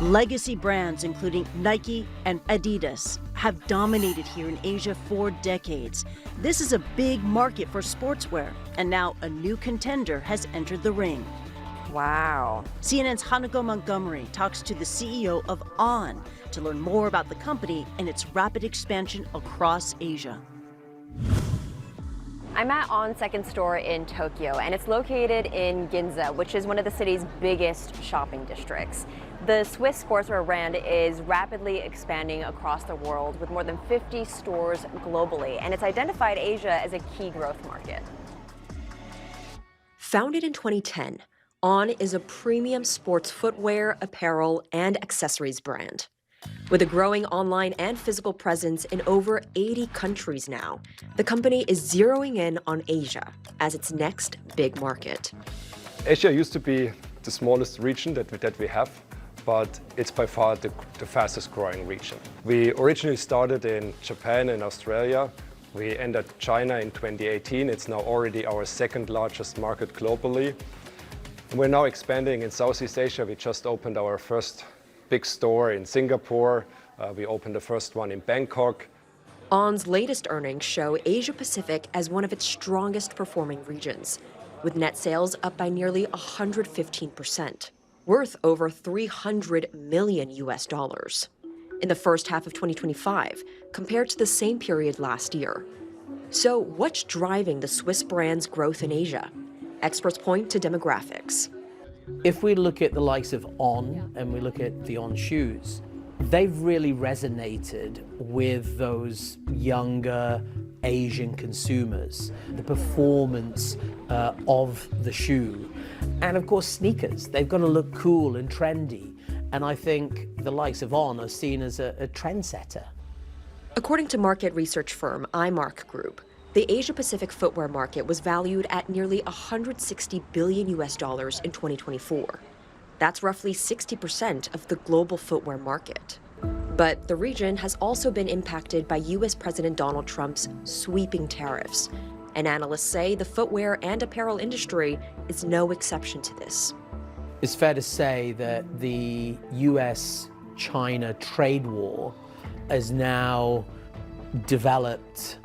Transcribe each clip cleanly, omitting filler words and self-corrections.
Legacy brands including Nike and Adidas have dominated here in Asia for decades. This is a big market for sportswear, and now a new contender has entered the ring. Wow. CNN's Hanako Montgomery talks to the CEO of On to learn more about the company and its rapid expansion across Asia. I'm at On's second store in Tokyo, and it's located in Ginza, which is one of the city's biggest shopping districts. The Swiss sportswear brand is rapidly expanding across the world with more than 50 stores globally, and it's identified Asia as a key growth market. Founded in 2010, On is a premium sports footwear, apparel, and accessories brand. With a growing online and physical presence in over 80 countries now, the company is zeroing in on Asia as its next big market. Asia used to be the smallest region that we have, but it's by far the fastest growing region. We originally started in Japan and Australia. We entered China in 2018. It's now already our second largest market globally. We're now expanding in Southeast Asia. We just opened our first big store in Singapore. We opened the first one in Bangkok. On's latest earnings show Asia Pacific as one of its strongest performing regions, with net sales up by nearly 115%, worth over $300 million in the first half of 2025, compared to the same period last year. So what's driving the Swiss brand's growth in Asia? Experts point to demographics. If we look at the likes of On and we look at the On shoes, they've really resonated with those younger Asian consumers. The performance of the shoe, and of course sneakers. They've got to look cool and trendy, and I think the likes of On are seen as a trendsetter. According to market research firm iMark Group, the Asia-Pacific footwear market was valued at nearly $160 billion in 2024. That's roughly 60% of the global footwear market. But the region has also been impacted by U.S. President Donald Trump's sweeping tariffs, and analysts say the footwear and apparel industry is no exception to this. It's fair to say that the US-China trade war has now developed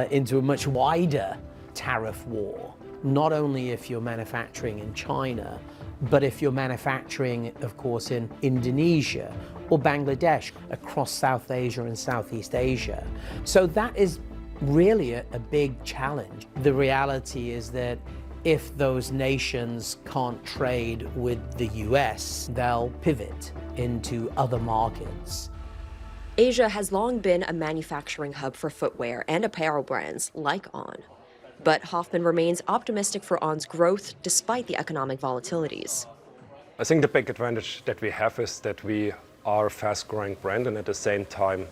into a much wider tariff war, not only if you're manufacturing in China, but if you're manufacturing, of course, in Indonesia or Bangladesh, across South Asia and Southeast Asia. So that is really a big challenge. The reality is that if those nations can't trade with the US, they'll pivot into other markets. Asia has long been a manufacturing hub for footwear and apparel brands like On. But Hoffman remains optimistic for On's growth despite the economic volatilities. I think the big advantage that we have is that we are a fast-growing brand, and at the same time,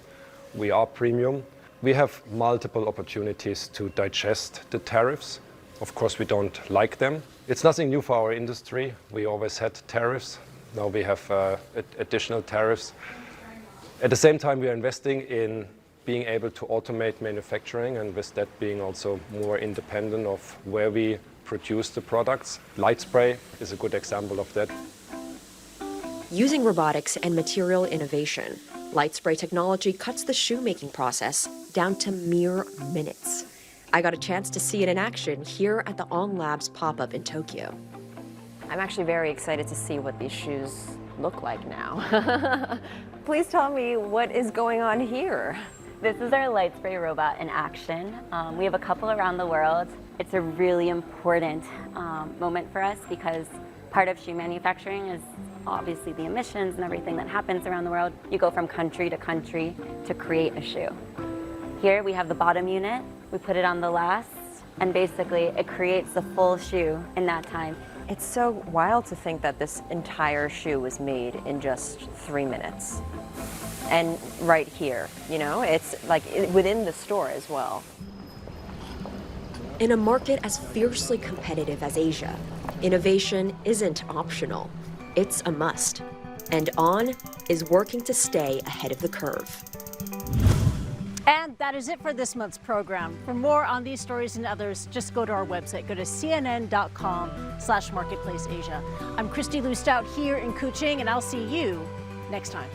we are premium. We have multiple opportunities to digest the tariffs. Of course, we don't like them. It's nothing new for our industry. We always had tariffs. Now we have additional tariffs. At the same time, we are investing in being able to automate manufacturing, and with that being also more independent of where we produce the products. Light spray is a good example of that. Using robotics and material innovation, light spray technology cuts the shoemaking process down to mere minutes. I got a chance to see it in action here at the On Labs pop-up in Tokyo. I'm actually very excited to see what these shoes look like now. Please tell me what is going on here. This is our light spray robot in action. We have a couple around the world. It's a really important moment for us because part of shoe manufacturing is obviously the emissions and everything that happens around the world. You go from country to create a shoe. Here we have the bottom unit. We put it on the last, and basically it creates the full shoe in that time. It's so wild to think that this entire shoe was made in just 3 minutes. And right here, you know, it's like within the store as well. In a market as fiercely competitive as Asia, innovation isn't optional, it's a must. And On is working to stay ahead of the curve. And that is it for this month's program. For more on these stories and others, just go to our website. Go to cnn.com/marketplaceasia. I'm Christy Lou Stout here in Kuching, and I'll see you next time.